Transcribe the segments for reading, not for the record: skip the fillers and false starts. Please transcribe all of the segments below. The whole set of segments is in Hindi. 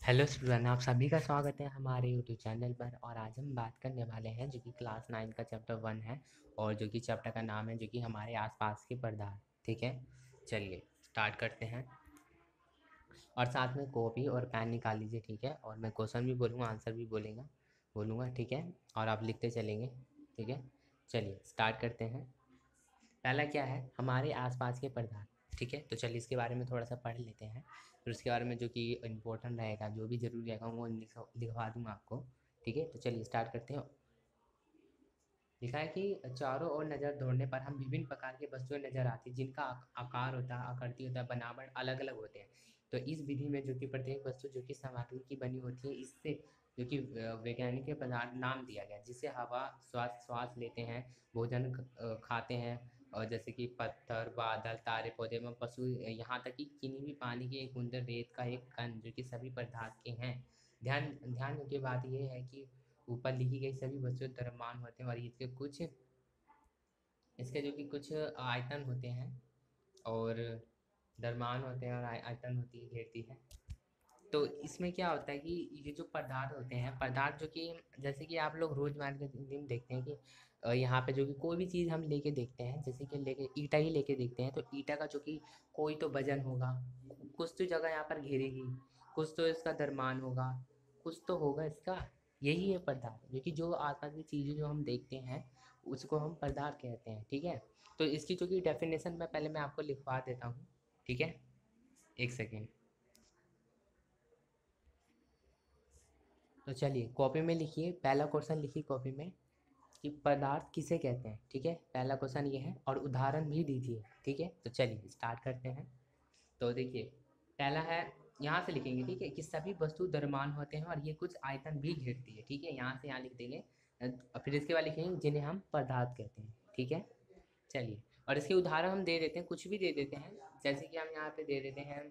हेलो स्टूडेंट, आप सभी का स्वागत है हमारे यूट्यूब चैनल पर। और आज हम बात करने वाले हैं जो कि क्लास 9 का चैप्टर 1 है, और जो कि चैप्टर का नाम है जो कि हमारे आसपास के पदार्थ। ठीक है, चलिए स्टार्ट करते हैं। और साथ में कॉपी और पेन निकाल लीजिए। ठीक है, और मैं क्वेश्चन भी बोलूँगा, आंसर भी बोलूँगा। ठीक है, और आप लिखते चलेंगे। ठीक है, चलिए स्टार्ट करते हैं। पहला क्या है, हमारे आसपास के पदार्थ। ठीक है, तो चलिए इसके बारे में थोड़ा सा पढ़ लेते हैं, फिर उसके बारे में जो कि इम्पोर्टेंट रहेगा, जो भी ज़रूरी रहेगा वो लिखवा दूंगा आपको। ठीक है, तो चलिए स्टार्ट करते हैं। लिखा है कि चारों ओर नज़र दौड़ने पर हम विभिन्न प्रकार की वस्तुएं नजर आती जिनका आकार होता है, आकृति होता है, बनावट अलग अलग होते हैं। तो इस विधि में जो कि प्रत्येक वस्तु जो कि सामग्री की बनी होती है, इससे जो कि वैज्ञानिक के पदार्थ नाम दिया गया, जिससे हवा श्वास लेते हैं, भोजन खाते हैं, और जैसे कि पत्थर, बादल, तारे, पौधे एवं पशु, यहाँ तक कि किन्हीं भी पानी की एक बूंद, रेत का एक कण, जो कि सभी पदार्थ के हैं। ध्यान ध्यान की बात यह है कि ऊपर लिखी गई सभी वस्तुएं द्रव्यमान होते हैं, और इसके जो कि कुछ आयतन होते हैं, और द्रव्यमान होते हैं, और आयतन होती है, घेरती है। तो इसमें क्या होता है कि ये जो पदार्थ होते हैं, पदार्थ जो कि जैसे कि आप लोग रोजमर्रा के जिंदगी में देखते हैं कि यहाँ पे जो कि कोई भी चीज़ हम लेके देखते हैं, जैसे कि लेके ईटा ही लेके देखते हैं, तो ईटा का जो कि कोई तो वजन होगा, कुछ तो जगह यहाँ पर घेरेगी, कुछ तो इसका द्रव्यमान होगा, कुछ तो होगा इसका। यही है पदार्थ, जो कि जो आसपास की चीज़ें जो हम देखते हैं उसको हम पदार्थ कहते हैं। ठीक है, तो इसकी जो कि डेफिनेशन मैं आपको लिखवा देता हूँ। ठीक है, एक सेकेंड। तो चलिए कॉपी में लिखिए, पहला क्वेश्चन लिखिए कॉपी में कि पदार्थ किसे कहते हैं। ठीक है, पहला क्वेश्चन ये है, और उदाहरण भी दीजिए। ठीक है, तो चलिए स्टार्ट करते हैं। तो देखिए, पहला है, यहाँ से लिखेंगे। ठीक है, कि सभी वस्तु द्रव्यमान होते हैं और ये कुछ आयतन भी घेरती है। ठीक है, यहाँ से यहाँ लिख देंगे। फिर इसके बाद लिखेंगे जिन्हें हम पदार्थ कहते हैं। ठीक है, चलिए, और इसके उदाहरण हम दे देते हैं, कुछ भी दे देते हैं। जैसे कि हम यहाँ पे दे देते हैं,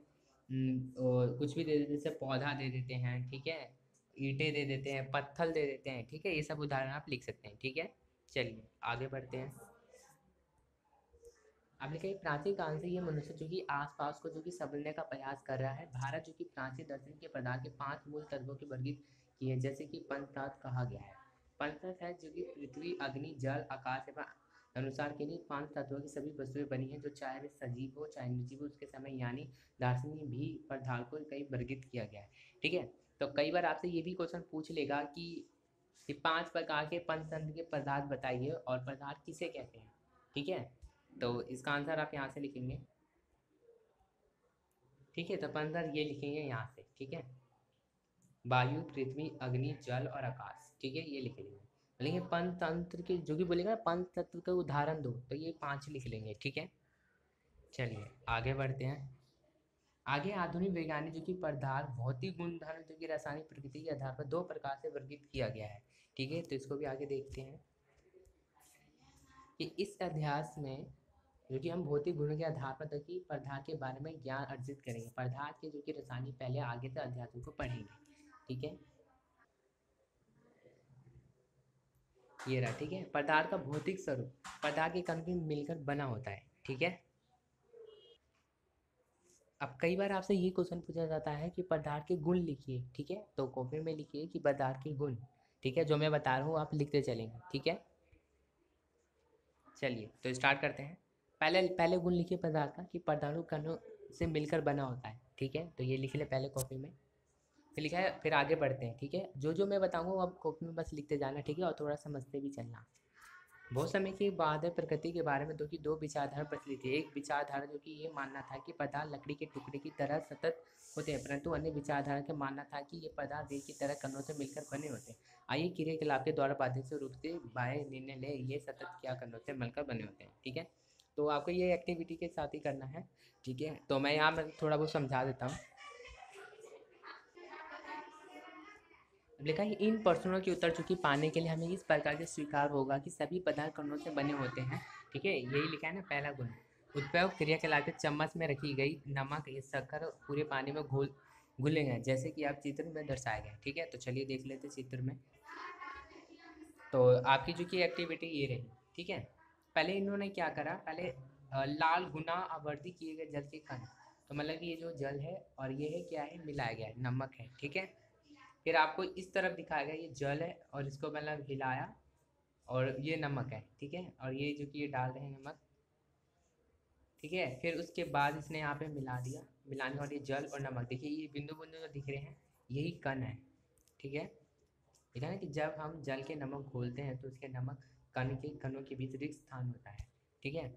और कुछ भी दे देते हैं, जैसे पौधा दे देते हैं। ठीक है, ईंटें दे देते हैं, पत्थर दे देते हैं। ठीक है, ये सब उदाहरण आप लिख सकते हैं। ठीक है, चलिए आगे बढ़ते हैं। अब लिखा है, प्राचीन काल से ये मनुष्य जो कि आसपास को जो कि समझने का प्रयास कर रहा है। भारत जो कि प्राचीन दर्शन के पदार्थ के 5 मूल तत्वों की वर्गीकृत की है, जैसे कि पंचतत्व कहा गया है। पंचतत्व है जो कि पृथ्वी, अग्नि, जल, आकाश एवं अनुसार के लिए 5 तत्वों की सभी वस्तुएं बनी हैं, जो चाहे वे सजीव हो चाहे निर्जीव हो, उसके समय यानी दार्शनिक भी पदार्थ को कई वर्गीकृत किया गया है। ठीक है, तो कई बार आपसे ये भी क्वेश्चन पूछ लेगा कि 5 प्रकार के पंचतंत्र के पदार्थ बताइए और पदार्थ किसे कहते हैं। ठीक है, तो इसका आंसर आप यहाँ से लिखेंगे। ठीक है, तो आंसर ये लिखेंगे यहाँ से। ठीक है, वायु, पृथ्वी, अग्नि, जल और आकाश। ठीक है, ये लिख लेंगे। बोलेंगे पंचतंत्र के जो भी बोलेगा पंच तत्व का उदाहरण दो, तो ये 5 लिख लेंगे। ठीक है, चलिए आगे बढ़ते हैं। आगे आधुनिक वैज्ञानिक जो कि पदार्थ भौतिक गुणधर्म जो कि रासायनिक प्रकृति के आधार पर 2 प्रकार से वर्गीकृत किया गया है। ठीक है, तो इसको भी आगे देखते हैं कि इस अध्यास में जो कि हम भौतिक गुणों के आधार पर तक कि पदार्थ के बारे में ज्ञान अर्जित करेंगे। पदार्थ के जो कि रासायनिक पहले आगे से अध्यायों को पढ़ेंगे। ठीक है, ये रहा। ठीक है, पदार्थ का भौतिक स्वरूप, पदार्थ के कण के मिलकर बना होता है। ठीक है, अब कई बार आपसे ये क्वेश्चन पूछा जाता है कि पदार्थ के गुण लिखिए। ठीक है, तो कॉपी में लिखिए कि पदार्थ के गुण। ठीक है, जो मैं बता रहा हूँ आप लिखते चलेंगे। ठीक है, चलिए तो स्टार्ट करते हैं। पहले पहले गुण लिखिए पदार्थ का कि पदार्थ कणों से मिलकर बना होता है। ठीक है, तो ये लिख ले पहले कॉपी में। फिर लिखा है, फिर आगे बढ़ते हैं। ठीक है, जो जो मैं बताऊंगा वो आप कॉपी में बस लिखते जाना। ठीक है, और थोड़ा समझते भी चलना। बहुत समय के बाद है प्रकृति के बारे में दो विचारधारा प्रचलित थी। एक विचारधारा जो कि ये मानना था कि पदार्थ लकड़ी के टुकड़े की तरह सतत होते हैं, परंतु अन्य विचारधारा का मानना था कि ये पदार्थ रेत की तरह कणों से मिलकर बने होते हैं। आइए क्रियाकलाप के द्वारा बाधित रूप से बाह्य निर्णय ले, ये सतत क्या कणों से मिलकर बने होते हैं। ठीक है, तो आपको ये एक्टिविटी के साथ ही करना है। ठीक है, तो मैं यहाँ पर थोड़ा बहुत समझा देता हूँ। लिखा है, इन प्रश्नों के उत्तर चूंकि पाने के लिए हमें इस प्रकार से स्वीकार होगा कि सभी पदार्थ कणों से बने होते हैं। ठीक है, यही लिखा है ना पहला गुण। उत्प्रेरक क्रिया के लाके चम्मच में रखी गई नमक या शक्कर पूरे पानी में घुलेंगे, जैसे कि आप चित्र में दर्शाए गए। ठीक है, तो चलिए देख लेते चित्र में। तो आपकी जो की एक्टिविटी ये रही। ठीक है, पहले इन्होंने क्या करा, पहले लाल गुना आवर्ती किए गए जल के कण तो मतलब कि ये जो जल है और ये है क्या है, मिलाया गया है, नमक है, ठीक है। फिर आपको इस तरफ दिखाएगा ये जल है और इसको मतलब हिलाया और ये नमक है, ठीक है। और ये जो कि ये डाल रहे हैं नमक, ठीक है। फिर उसके बाद इसने यहाँ पे मिला दिया, मिलाने के बाद ये जल और नमक, देखिए ये बिंदु बिंदु जो दिख रहे हैं यही कण है, ठीक है। देखा ना कि जब हम जल के नमक घोलते हैं तो उसके नमक कण के कणों के बीच रिक्त स्थान होता है, ठीक है।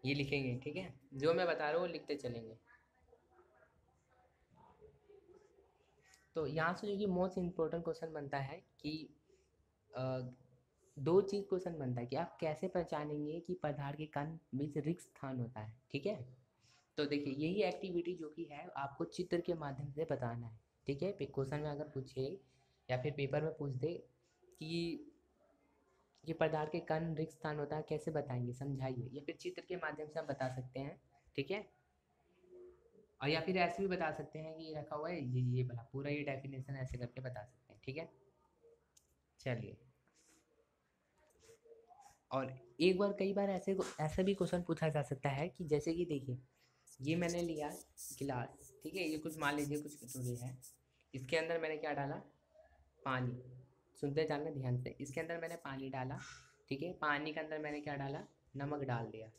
ये लिखेंगे, ठीक है, जो मैं बता रहा हूँ वो लिखते चलेंगे। तो यहाँ से जो कि मोस्ट इम्पोर्टेंट क्वेश्चन बनता है कि अ, दो चीज़ क्वेश्चन बनता है कि आप कैसे पहचानेंगे कि पदार्थ के कण बीच रिक्त स्थान होता है, ठीक है। तो देखिए यही एक्टिविटी जो कि है आपको चित्र के माध्यम से बताना है, ठीक है। क्वेश्चन में अगर पूछे या फिर पेपर में पूछ दे कि ये पदार्थ के कण रिक्त स्थान होता है, कैसे बताएंगे, समझाइए, या फिर चित्र के माध्यम से आप बता सकते हैं, ठीक है। और या फिर ऐसे भी बता सकते हैं कि ये रखा हुआ है, ये भला पूरा ये डेफिनेशन ऐसे करके बता सकते हैं, ठीक है। चलिए, और एक बार कई बार ऐसे भी क्वेश्चन पूछा जा सकता है कि जैसे कि देखिए ये मैंने लिया गिलास, ठीक है, ये कुछ मान लीजिए कुछ कटोरी है, इसके अंदर मैंने क्या डाला, पानी। सुनते जाना ध्यान से, इसके अंदर मैंने पानी डाला, ठीक है। पानी के अंदर मैंने क्या डाला, नमक डाल दिया,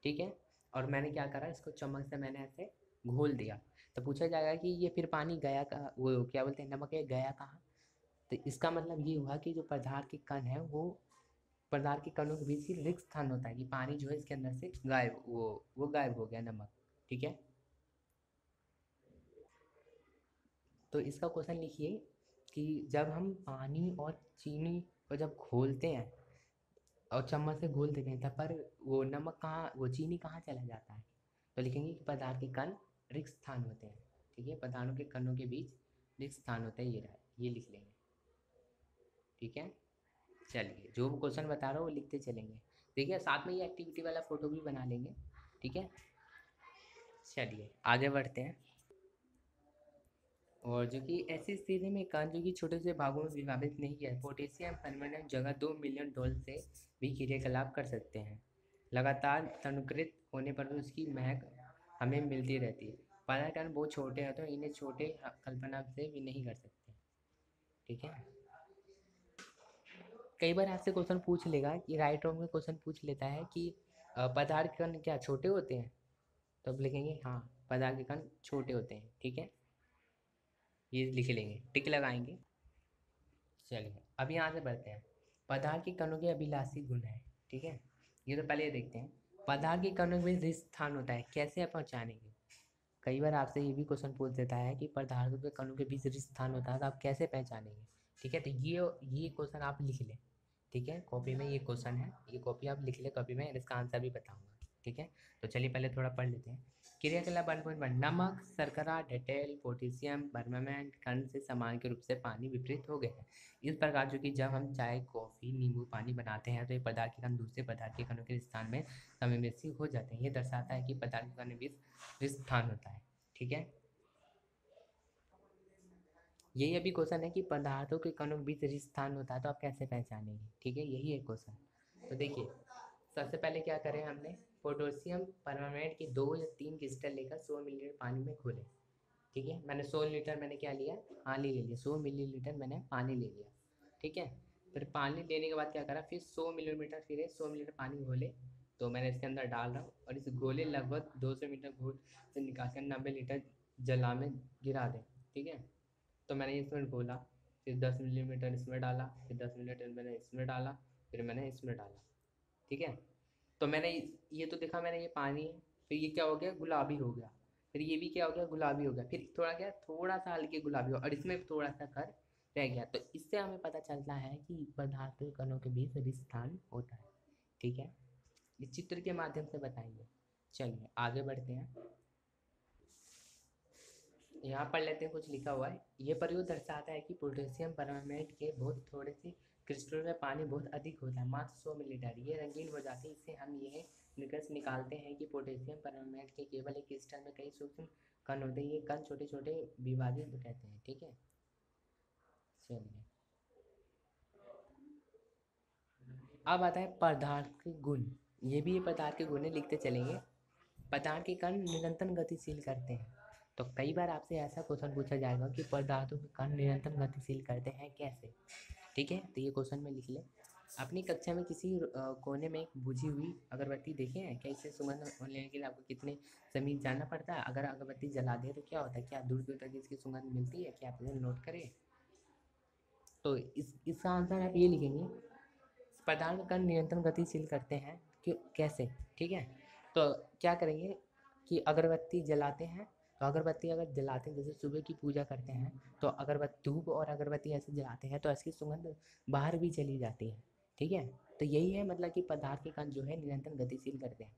ठीक है। और मैंने क्या करा, इसको चम्मच से मैंने ऐसे घोल दिया। तो पूछा जाएगा कि ये फिर पानी गया कहाँ, वो क्या बोलते हैं, नमक है, गया कहाँ। तो इसका मतलब ये हुआ कि जो पदार्थ के कण है वो पदार्थ के कणों के बीच ही रिक्त स्थान होता है कि पानी जो है इसके अंदर से गायब, वो गायब हो गया, नमक, ठीक है। तो इसका क्वेश्चन लिखिए कि जब हम पानी और चीनी को जब घोलते हैं और चम्मच से घोल देते हैं तब पर वो नमक कहाँ, वो चीनी कहाँ चला जाता है। तो लिखेंगे कि पदार्थ के कण रिक्त स्थान होते हैं, ठीक है, पदार्थों के कणों के बीच रिक्त स्थान होता है, ये रहा, ये लिख लेंगे, ठीक है। चलिए, जो क्वेश्चन बता रहा हूँ वो लिखते चलेंगे, देखिए साथ में ये एक्टिविटी वाला फोटो भी बना लेंगे, ठीक है। चलिए आगे बढ़ते हैं। और जो कि ऐसी स्थिति में कण जो कि छोटे से भागों में विभाजित नहीं है, पोटेशियम परमानेंट जगह 2 मिलियन डोल से भी क्रियाकलाप कर सकते हैं। लगातार तनुकृत होने पर भी उसकी महक हमें मिलती रहती है। पदार्थ कण बहुत छोटे हैं तो इन्हें छोटे कल्पना से भी नहीं कर सकते, ठीक है। कई बार आपसे क्वेश्चन पूछ लेगा कि राइट रॉन्ग में क्वेश्चन पूछ लेता है कि पदार्थ कण क्या छोटे होते हैं, तो अब लिखेंगे हाँ, पदार्थ के कण छोटे होते हैं, ठीक है। ये लिख लेंगे, टिक लगाएंगे। चलिए अब यहाँ से बढ़ते हैं, पदार्थ के कणों के अभिलाषी गुण है, ठीक है। ये तो पहले ये देखते हैं, पदार्थ के कणों में रिक्त स्थान होता है, कैसे आप पहचानेंगे। कई बार आपसे ये भी क्वेश्चन पूछ देता है कि पदार्थों के कणों के बीच रिक्त स्थान होता है तो आप कैसे पहचानेंगे, ठीक है। तो ये क्वेश्चन आप लिख लें, ठीक है, कॉपी में ये क्वेश्चन है, ये कॉपी आप लिख ले कॉपी में, इसका आंसर भी बताऊंगा, ठीक है। तो चलिए पहले थोड़ा पढ़ लेते हैं। क्रियाकलाप 1.1, नमक, शर्करा, डेटेल, पोटेशियम परमानेंट कण से समान के रूप से पानी विपरीत हो गए हैं। इस प्रकार जो कि जब हम चाय, कॉफ़ी, नींबू पानी बनाते हैं तो ये पदार्थ के कण दूसरे पदार्थ के कणों के स्थान में समावेशी हो जाते हैं। ये दर्शाता है कि पदार्थ के कण के बीच स्थान होता है, ठीक है। यही अभी क्वेश्चन है कि पदार्थों के कणों के बीच रिक्त स्थान होता है तो आप कैसे पहचानेंगे, ठीक है, यही है क्वेश्चन। तो देखिए सबसे पहले क्या करें, हमने पोटेशियम परमानेंट की 2 या 3 क्रिस्टल लेकर 100 मिलीलीटर पानी में घोले, ठीक है। मैंने 100 लीटर मैंने क्या लिया, पानी ले लिया, 100 मिलीलीटर मैंने पानी ले लिया, ठीक है। फिर पानी लेने के बाद क्या करा, फिर 100 मिलीमीटर, फिर 100 मिलीलीटर पानी घोले, तो मैंने इसके अंदर डाल रहा हूँ और इस घोले लगभग 200 मीटर घोल से निकाल कर 90 लीटर जला में गिरा दें, ठीक है। तो मैंने इसमें घोला, फिर 10 मिलीमीटर इसमें डाला, फिर 10 मिलीमीटर मैंने इसमें डाला, फिर मैंने इसमें डाला, ठीक है। तो मैंने ये तो देखा मैंने, ये पानी है, फिर ये क्या हो गया, गुलाबी हो गया, फिर ये भी क्या हो गया, गुलाबी हो गया, फिर थोड़ा क्या, थोड़ा सा हल्के गुलाबी हो, और इसमें थोड़ा सा कर रह गया। तो इससे हमें पता चलता है कि पदार्थ के कणों के बीच विस्थान होता है, ठीक है। इस चित्र के माध्यम से बताएंगे। चलिए आगे बढ़ते हैं, यहाँ पढ़ लेते हैं, कुछ लिखा हुआ है। ये प्रयोग दर्शाता है कि पोटेशियम परमानेंट के बहुत थोड़े से क्रिस्टल में पानी बहुत अधिक होता है, मात्र 100 मिलीलीटर, ये रंगीन हो जाते हैं। इससे हम ये निष्कर्ष निकालते हैं कि पोटेशियम परमानेंट के केवल एक क्रिस्टल में कई सूक्ष्म कण होते हैं, ये कण छोटे छोटे विभाजित कहते हैं, ठीक है। चलिए अब आता है पदार्थ के गुण, ये भी ये पदार्थ के गुण लिखते चलेंगे। पदार्थ के कण निरंतर गतिशील करते हैं। तो कई बार आपसे ऐसा क्वेश्चन पूछा जाएगा कि पदार्थों के कण निरंतर गतिशील करते हैं कैसे। ठीक है, तो ये क्वेश्चन में लिख ले। अपनी कक्षा में किसी कोने में एक बुझी हुई अगरबत्ती देखे हैं क्या? इससे सुगंध लेने के लिए आपको कितने समीप जाना पड़ता है? अगर अगरबत्ती जला दे तो क्या होता है? क्या दूर दूर तक इसकी सुगंध मिलती है? क्या आप इसे नोट करें? तो इसका आंसर आप ये लिखेंगे, पदार्थ कण निरंतर गतिशील करते हैं। क्यों, कैसे? ठीक है, तो क्या करेंगे कि अगरबत्ती जलाते हैं। तो अगरबत्ती अगर जलाते हैं, जैसे सुबह की पूजा करते हैं, तो अगरबत्ती, धूप और अगरबत्ती ऐसे जलाते हैं तो इसकी सुगंध बाहर भी चली जाती है। ठीक है, तो यही है मतलब कि पदार्थ के कण जो है निरंतर गतिशील करते हैं।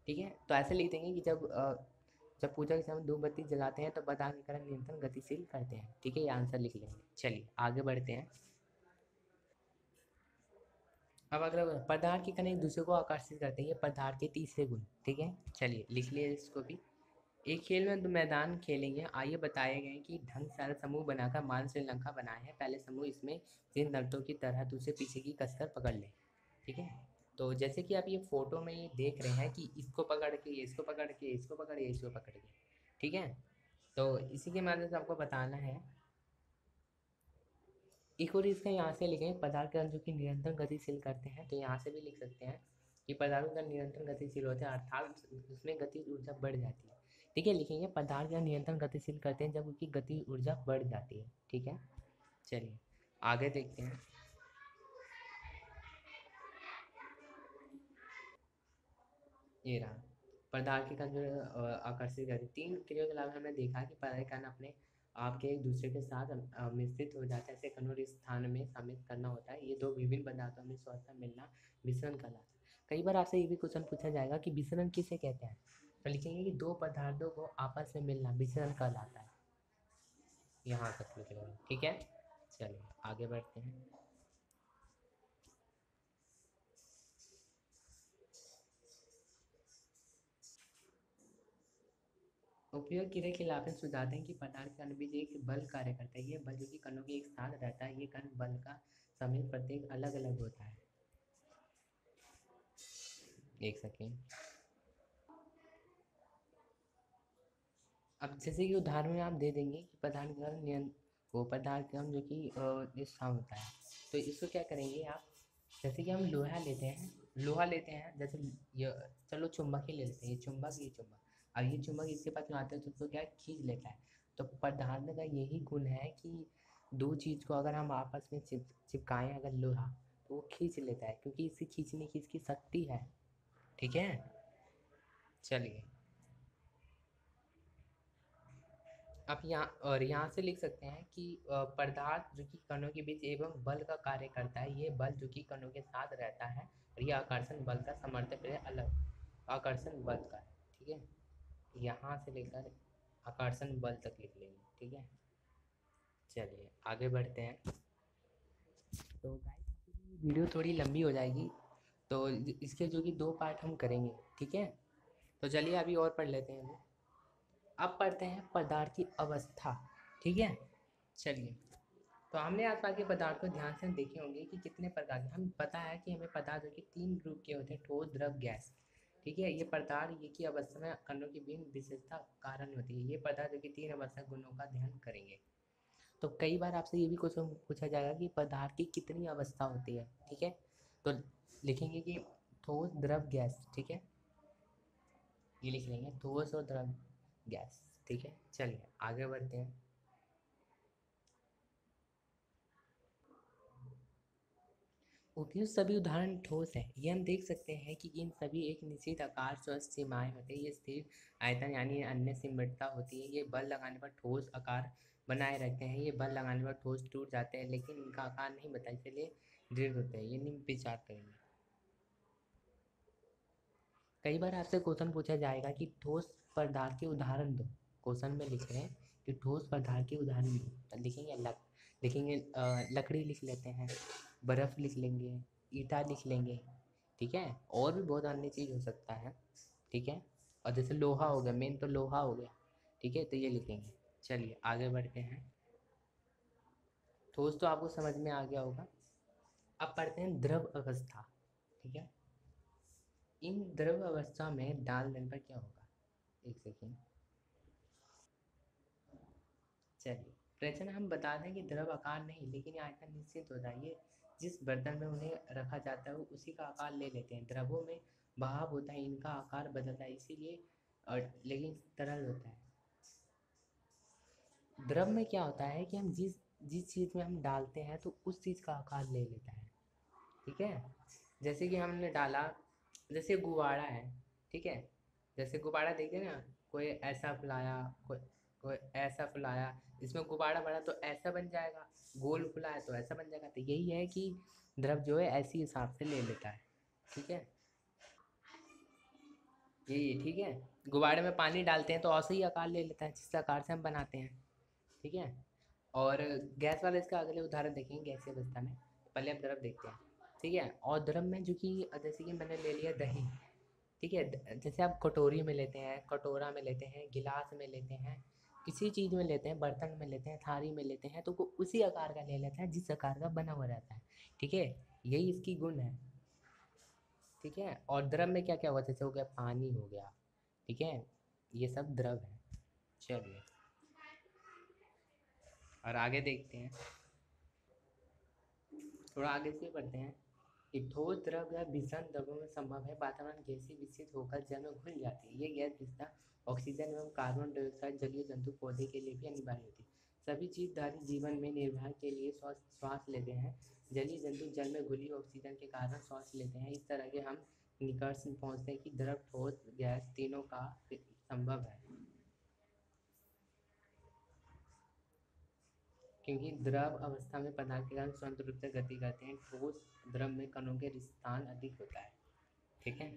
ठीक है, तो ऐसे लिख देंगे कि जब पूजा के समय धूप बत्ती जलाते हैं तो पदार्थ के कण निरंतर गतिशील करते हैं। ठीक है, ये आंसर लिख लेंगे। चलिए आगे बढ़ते हैं। अब अगला पदार्थ के कण एक दूसरे को आकर्षित करते हैं, ये पदार्थ के तीसरे गुण। ठीक है, चलिए लिख लिए इसको भी। एक खेल में दो मैदान खेलेंगे, आइए बताए गए कि ढंग सारे समूह बनाकर मान श्रीलंका बनाए हैं। पहले समूह इसमें तीन दर्दों की तरह दूसरे पीछे की कसकर पकड़ ले। ठीक है, तो जैसे कि आप ये फोटो में ये देख रहे हैं कि इसको पकड़ के, इसको पकड़ के, इसको पकड़ के, इसको पकड़ के। ठीक है, तो इसी के माध्यम से आपको बताना है। एक और इसका यहाँ से लिखें, पदार्थ के कण जो कि निरंतर गतिशील करते हैं, तो यहाँ से भी लिख सकते हैं कि पदार्थों का निरंतर गतिशील होते हैं, अर्थात उसमें गति ऊर्जा बढ़ जाती है। ठीक है, लिखेंगे पदार्थ का निरंतर गतिशील करते हैं जब उसकी गति ऊर्जा बढ़ जाती है। ठीक है, चलिए आगे देखते हैं। ये रहा, पदार्थ के कण जो आकर्षित करते, तीन क्रियाओं के अलावा हमने देखा कि पदार्थ के कण अपने आपके एक दूसरे के साथ मिश्रित हो जाता है। ऐसे कणों के स्थान में शामिल करना होता है। ये दो विभिन्न पदार्थों में स्वतः मिलना मिश्रण कहलाता है। कई बार आपसे ये भी क्वेश्चन पूछा जाएगा कि विसरण किसे कहते हैं? तो लिखेंगे कि दो पदार्थों को आपस में मिलना विसरण कहलाता है। यहाँ तक लिख लेंगे। ठीक है, चलिए आगे बढ़ते हैं। उपयोग क्रिया के लाभ सुझाते हैं कि पदार्थ के कण बीच एक बल कार्य करता है। ये बल जो कि कणों के एक साथ रहता है, ये कण बल का समय प्रत्येक अलग अलग होता है। एक सेकेंड। अब जैसे कि उदाहरण में आप दे देंगे कि पदार्थ का वो पदार्थ का जो कि ये स्थान होता है, तो इसको क्या करेंगे आप? जैसे कि हम लोहा लेते हैं, जैसे ये, चलो चुंबक ही ले लेते हैं। ये चुंबक, ये चुंबक, अब ये चुंबक इसके पास में आता है तो उसको क्या है, खींच लेता है। तो पदार्थ का यही गुण है कि दो चीज़ को अगर हम आपस में चिपकाएं अगर लोहा, तो वो खींच लेता है क्योंकि इसे खींचने की इसकी शक्ति है। ठीक है, चलिए अब यहाँ से लिख सकते हैं कि पदार्थ जो कि कणों के बीच एवं बल का कार्य करता है। ये बल जो कि कणों के साथ रहता है और ये आकर्षण बल का समर्थक है, अलग आकर्षण बल का है। ठीक है, यहाँ से लेकर आकर्षण बल तक लिख लेंगे। ठीक है, चलिए आगे बढ़ते हैं। तो गाइस वीडियो थोड़ी लंबी हो जाएगी, तो इसके जो कि दो पार्ट हम करेंगे। ठीक है, तो चलिए अभी और पढ़ लेते हैं। अब पढ़ते हैं पदार्थ की अवस्था। ठीक है, चलिए। तो हमने आसपास के पदार्थ को ध्यान से देखे होंगे कि कितने प्रकार के, हम पता है कि हमें पदार्थ जो कि तीन ग्रुप के होते हैं, ठोस, द्रव, गैस। ठीक है, ये पदार्थ ये की अवस्था में कणों की भिन्न विशेषता कारण होती है। ये पदार्थ जो कि तीन अवस्था गुणों का ध्यान करेंगे। तो कई बार आपसे ये भी क्वेश्चन पूछा जाएगा कि पदार्थ की कितनी अवस्था होती है। ठीक है, तो लिखेंगे कि ठोस, द्रव, गैस। ठीक है, ये लिख लेंगे, ठोस और द्रव, गैस। ठीक है, चलिए आगे बढ़ते हैं। उपयुक्त सभी उदाहरण ठोस है। ये हम देख सकते हैं कि इन सभी एक निश्चित आकार, स्वस्थ सीमाएं होते हैं। ये स्थिर आयतन यानी अन्य सिमटता होती है। ये बल लगाने पर ठोस आकार बनाए रखते हैं। ये बल लगाने पर ठोस टूट जाते हैं लेकिन इनका आकार नहीं बता, इसलिए दृढ़ होते हैं। ये निम्न विचार करेंगे। कई बार आपसे क्वेश्चन पूछा जाएगा कि ठोस पदार्थ के उदाहरण दो। क्वेश्चन में लिख रहे हैं कि ठोस पदार्थ के उदाहरण दो, तो लिखेंगे लिखेंगे लकड़ी लिख लेते हैं, बर्फ़ लिख लेंगे, ईटा लिख लेंगे। ठीक है, और भी बहुत अन्य चीज़ हो सकता है। ठीक है, और जैसे लोहा हो गया, मेन तो लोहा हो गया। ठीक है, तो ये लिखेंगे। चलिए आगे बढ़ते हैं। ठोस तो आपको समझ में आ गया होगा। अब पढ़ते हैं द्रव अवस्था। ठीक है, इन द्रव अवस्था में डाल देने पर क्या होगा? एक सेकेंड। चलिए, प्रश्न हम बता दें कि द्रव आकार नहीं लेकिन आयतन निश्चित होता है। ये जिस बर्तन में उन्हें रखा जाता है वो उसी का आकार ले लेते हैं। द्रवों में बहाव होता है, इनका आकार बदलता है, इसीलिए लेकिन तरल होता है। द्रव में क्या होता है कि हम जिस जिस चीज़ में हम डालते हैं तो उस चीज़ का आकार ले लेता है। ठीक है, जैसे कि हमने डाला, जैसे गुब्बारा है, ठीक है, जैसे गुब्बारा देखते हैं ना, कोई ऐसा फुलाया, कोई कोई ऐसा फुलाया, इसमें गुब्बारा बना तो ऐसा बन जाएगा, गोल फुलाया तो ऐसा बन जाएगा। तो यही है कि द्रव जो है ऐसी हिसाब से ले लेता है। ठीक है, यही ठीक है। गुब्बारे में पानी डालते हैं तो ऐसे ही आकार ले लेता है जिस आकार से हम बनाते हैं। ठीक है, और गैस वाला इसका अगले उदाहरण देखेंगे गैसीय अवस्था में। पहले हम द्रव देखते हैं। ठीक है, और द्रव में जो कि जैसे कि मैंने ले लिया दही। ठीक है, जैसे आप कटोरी में लेते हैं, कटोरा में लेते हैं, गिलास में लेते हैं, किसी चीज़ में लेते हैं, बर्तन में लेते हैं, थाली में लेते हैं, तो वो उसी आकार का ले लेता है जिस आकार का बना हुआ रहता है। ठीक है, यही इसकी गुण है। ठीक है, और द्रव में क्या क्या हुआ, जैसे हो गया पानी हो गया। ठीक है, ये सब द्रव है। चलिए, और आगे देखते हैं, थोड़ा आगे से बढ़ते हैं। कि ठोस द्रव या विषम द्रवों में संभव है वातावरण गैसीय विकसित होकर जल में घुल जाती है। ये गैस विशेषता ऑक्सीजन एवं कार्बन डाइऑक्साइड जलीय जंतु पौधे के लिए भी अनिवार्य होती है। सभी जीवधारी जीवन में निर्वाह के लिए श्वास लेते हैं। जलीय जंतु जल में घुली ऑक्सीजन के कारण श्वास लेते हैं। इस तरह के हम निष्कर्ष पहुँचते हैं कि द्रव, ठोस, गैस तीनों का संभव है, क्योंकि द्रव अवस्था में पदार्थ के कण स्वतंत्र रूप से गति करते हैं। ठोस द्रव में कणों के स्थान अधिक होता है। ठीक है,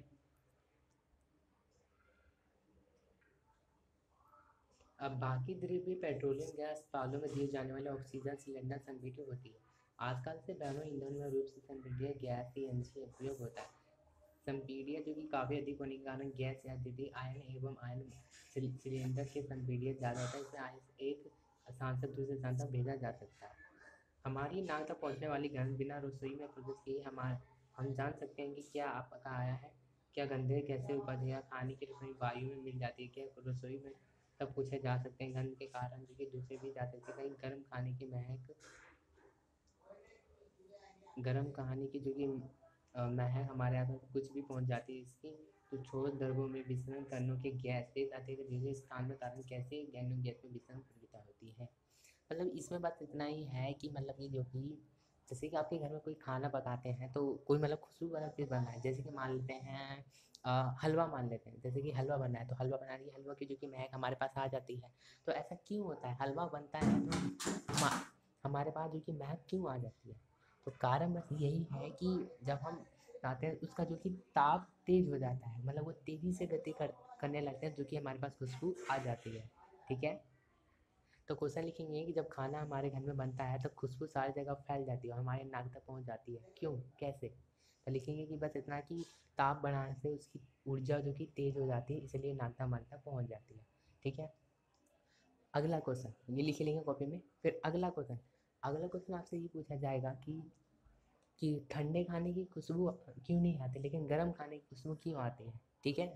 अब बाकी द्रव्य पेट्रोलियम गैस, पालों में दिए जाने वाले ऑक्सीजन सिलेंडर संपीडित होती है। आजकल से बैनो ईंधन में रूप से संपीडित गैस सीएनजी उपयोग होता है। संपीड़ित जो कि काफ़ी अधिक होने के कारण गैस या द्वितीय आयन एवं आयन सिलेंडर के संपीड़ित ज़्यादा होता है। इसमें आयन एक स्थान से दूसरे स्थान तक भेजा जा सकता है। हमारी नाक तक पहुँचने वाली गंध बिना रसोई में प्रवेश किए हम जान सकते हैं कि क्या आप पका आया है, क्या गंधे कैसे उपज या खाने की रसोई वायु में मिल जाती है, क्या रसोई में तब पूछे जा सकते हैं। गंध के कारण जो कि दूसरे भी जा सकते हैं, कहीं गर्म खाने की महक, गर्म कहानी की जो कि महक हमारे यहाँ तक कुछ भी पहुँच जाती है इसकी। तो ठोस द्रवों में विसरण कणों के गैस तेज अत्यधिक जगह स्थान में कारण कैसे गैस में विसरण प्रक्रिया होती है। मतलब इसमें बस इतना ही है कि मतलब कि जो कि जैसे कि आपके घर में कोई खाना पकाते हैं तो कोई मतलब खुशबू वाला चीज़ बन रहा है, जैसे कि मान लेते हैं हलवा मान लेते हैं, जैसे कि हलवा बना है तो हलवा बनाने की हलवा की जो कि महक हमारे पास आ जाती है। तो ऐसा क्यों होता है, हलवा बनता है तो हमारे पास जो कि महक क्यों आ जाती है। तो कारण बस यही है कि जब हम बनाते हैं उसका जो कि ताप तेज हो जाता है, मतलब वो तेज़ी से गति करने लगते हैं, जो कि हमारे पास खुशबू आ जाती है। ठीक है, तो क्वेश्चन लिखेंगे कि जब खाना हमारे घर में बनता है तो खुशबू सारी जगह फैल जाती है और हमारे नाक तक पहुंच जाती है, क्यों, कैसे। तो लिखेंगे कि बस इतना कि ताप बढ़ाने से उसकी ऊर्जा जो कि तेज़ हो जाती है, इसलिए नाक तक हमारे तक पहुँच जाती है। ठीक है, अगला क्वेश्चन ये लिख लेंगे कॉपी में। फिर अगला क्वेश्चन आपसे ये पूछा जाएगा कि ठंडे खाने की खुशबू क्यों नहीं आती लेकिन गर्म खाने की खुशबू क्यों आती है। ठीक है,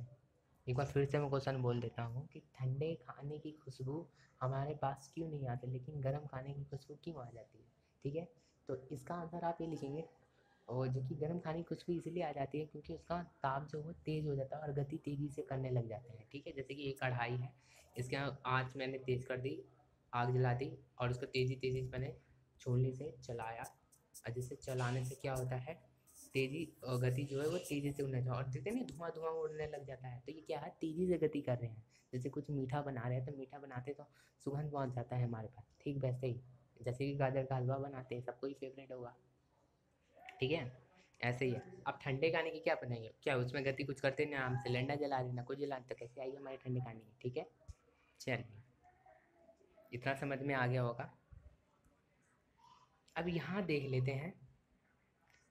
एक बार फिर से मैं क्वेश्चन बोल देता हूँ कि ठंडे खाने की खुशबू हमारे पास क्यों नहीं आती लेकिन गर्म खाने की खुशबू क्यों आ जाती है। ठीक है, तो इसका आंसर आप ये लिखेंगे, और जो कि गर्म खाने की खुशबू इसलिए आ जाती है क्योंकि उसका ताप जो वो तेज़ हो जाता है और गति तेज़ी से करने लग जाते हैं। ठीक है, जैसे कि एक कढ़ाई है, इसके आँच मैंने तेज़ कर दी, आग जला दी और उसको तेज़ी तेज़ी से मैंने छोलने से चलाया, और जिससे चलाने से क्या होता है, तेज़ी गति जो है वो तेज़ी से उड़ने लगा, और देखते हैं ना धुआं धुआं उड़ने लग जाता है, तो ये क्या है, तेज़ी से गति कर रहे हैं। जैसे कुछ मीठा बना रहे हैं तो मीठा बनाते तो सुगंध पहुँच जाता है हमारे पास, ठीक वैसे ही जैसे कि गाजर का हलवा बनाते हैं, सबको ही फेवरेट होगा। ठीक है, ऐसे ही है। अब ठंडे खाने की क्या बनाएंगे, क्या उसमें गति कुछ करते ना, हम सिलेंडर जला रहे ना कुछ जला रहे, तो कैसे आएगी हमारे ठंडे खाने की। ठीक है, चलिए, इतना समझ में आ गया होगा। अब यहाँ देख लेते हैं,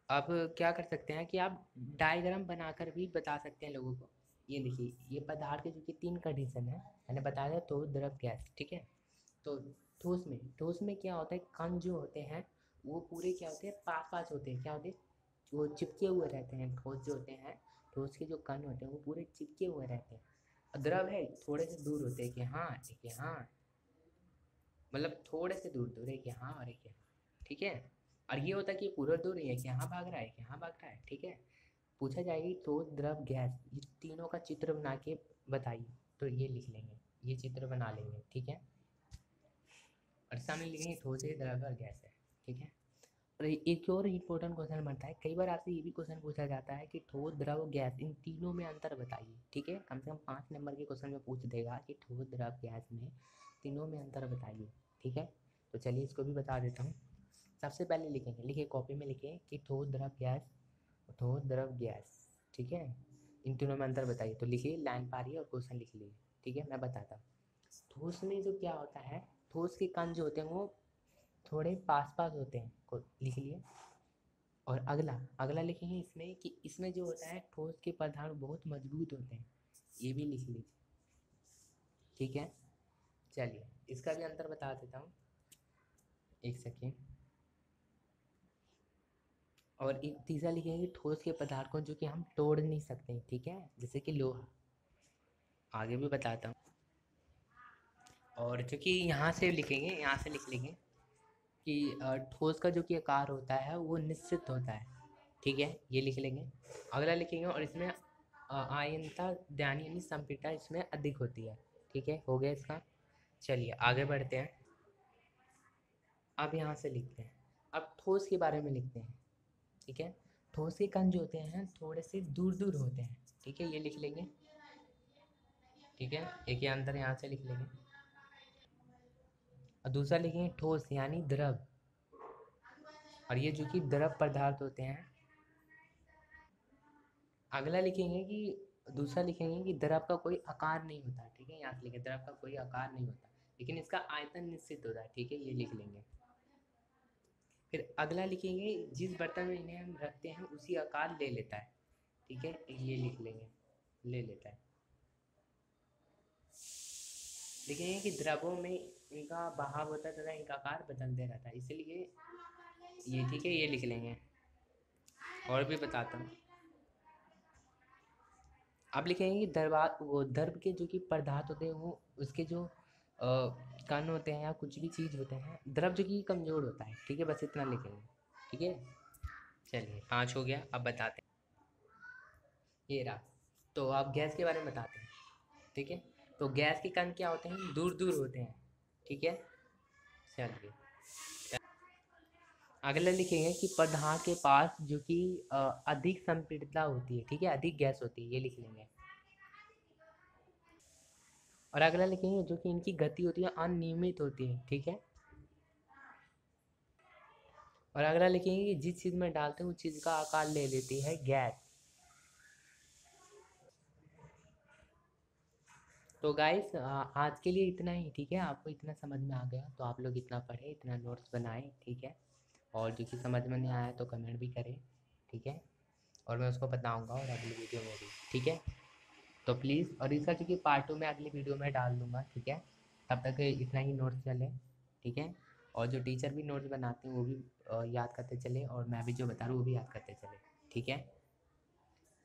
अब क्या कर सकते हैं कि आप डायग्राम बनाकर भी बता सकते हैं लोगों को। ये देखिए, ये पदार्थ के जो कि 3 कंडीशन है, मैंने बता दिया, तो द्रव, गैस। ठीक है, तो ठोस में क्या होता है, कण जो होते हैं वो पूरे क्या होते हैं, पास पास होते हैं, क्या होते हैं, वो चिपके हुए रहते हैं। ठोस जो होते हैं, ठोस के जो कण होते हैं वो पूरे चिपके हुए रहते हैं। द्रव है थोड़े से दूर होते हैं, कि हाँ एक यहाँ, मतलब थोड़े से दूर दूर, एक यहाँ और एक यहाँ, ठीक है। और ये होता है कि पूरा दूर नहीं है, कि यहाँ भाग रहा है, कि यहाँ भाग रहा है, ठीक है। पूछा जाएगी ठोस द्रव गैस, ये तीनों का चित्र बना के बताइए, तो ये लिख लेंगे, ये चित्र बना लेंगे, ठीक है। और सामने लिखेंगे ठोस है, द्रव और गैस है, ठीक है। और एक और इम्पोर्टेंट क्वेश्चन बनता है, कई बार आपसे ये भी क्वेश्चन पूछा जाता है कि ठोस द्रव गैस इन तीनों में अंतर बताइए, ठीक है। कम से कम 5 नंबर के क्वेश्चन में पूछ देगा कि ठोस द्रव गैस में तीनों में अंतर बताइए, ठीक है। तो चलिए इसको भी बता देता हूँ। सबसे पहले लिखेंगे, लिखिए कॉपी में लिखिए कि ठोस द्रव गैस, ठोस द्रव गैस, ठीक है, इन तीनों में अंतर बताइए। तो लिखिए, लाइन पारिए और क्वेश्चन लिख लीजिए, ठीक है। मैं बताता हूँ ठोस में जो क्या होता है, ठोस के कण जो होते हैं वो थोड़े पास पास होते हैं, को लिख लिए। और अगला अगला लिखेंगे इसमें कि इसमें जो होता है ठोस के पदार्थ बहुत मजबूत होते हैं, ये भी लिख लीजिए, ठीक है। चलिए इसका भी अंतर बता देता हूँ, एक सेकेंड। और एक तीसरा लिखेंगे ठोस के पदार्थ को जो कि हम तोड़ नहीं सकते, ठीक है, जैसे कि लोहा, आगे भी बताता हूँ। और जो कि यहाँ से लिखेंगे, यहाँ से लिख लेंगे कि ठोस का जो कि आकार होता है वो निश्चित होता है, ठीक है, ये लिख लेंगे। अगला लिखेंगे, और इसमें आयनता ध्यान यानी संपीड़ता इसमें अधिक होती है, ठीक है, हो गया इसका। चलिए आगे बढ़ते हैं। अब यहाँ से लिखते हैं, अब ठोस के बारे में लिखते हैं, ठीक है। ठोस के कण जो होते हैं थोड़े से दूर दूर होते हैं, ठीक है, ये लिख लेंगे, ठीक है। एक ये अंतर यहाँ से लिख लेंगे। और दूसरा लिखेंगे ठोस यानी द्रव, और ये जो कि द्रव पदार्थ होते हैं। अगला लिखेंगे कि दूसरा लिखेंगे कि द्रव का कोई आकार नहीं होता, ठीक है, यहाँ से लिखे द्रव का कोई आकार नहीं होता, लेकिन इसका आयतन निश्चित होता है, ठीक है, ये लिख लेंगे। फिर अगला लिखेंगे जिस बर्तन में इन्हें हम रखते हैं उसी आकार ले लेता है, ठीक है, ये लिख लेंगे, ले लेता है। लिखेंगे कि द्रवों में इनका बहाव होता है तथा इनका आकार बदलते रहता है, इसलिए ये, ठीक है, ये लिख लेंगे। और भी बताता हूँ। आप लिखेंगे कि वो द्रव के जो कि पदार्थ होते हैं वो उसके जो कण होते हैं या कुछ भी चीज़ होते हैं, द्रव जो कि कमज़ोर होता है, ठीक है, बस इतना लिखेंगे, ठीक है। चलिए 5 हो गया, अब बताते हैं, ये रहा। तो आप गैस के बारे में बताते हैं, ठीक है। तो गैस के कण क्या होते हैं, दूर दूर होते हैं, ठीक है। चलिए अगला लिखेंगे कि पदार्थ के पास जो कि अधिक संपीड़ितता होती है, ठीक है, अधिक गैस होती है, ये लिख लेंगे। और अगला लिखेंगे जो कि इनकी गति होती है अनियमित होती है, ठीक है। और अगला लिखेंगे कि जिस चीज़ में डालते हैं उस चीज़ का आकार ले लेती है गैस। तो गाइस आज के लिए इतना ही, ठीक है, आपको इतना समझ में आ गया तो आप लोग इतना पढ़े, इतना नोट्स बनाए, ठीक है। और जो कि समझ में नहीं आया तो कमेंट भी करें, ठीक है, और मैं उसको बताऊंगा और अगली वीडियो में भी, ठीक है। तो प्लीज़, और इसका जो कि पार्ट 2 मैं अगली वीडियो में डाल दूँगा, ठीक है। तब तक इतना ही नोट्स चले, ठीक है। और जो टीचर भी नोट्स बनाते हैं वो भी याद करते चले, और मैं भी जो बता रहा हूँ वो भी याद करते चले, ठीक है।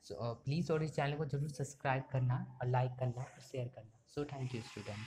सो प्लीज़, और इस चैनल को जरूर सब्सक्राइब करना और लाइक करना और शेयर करना। So thank you student.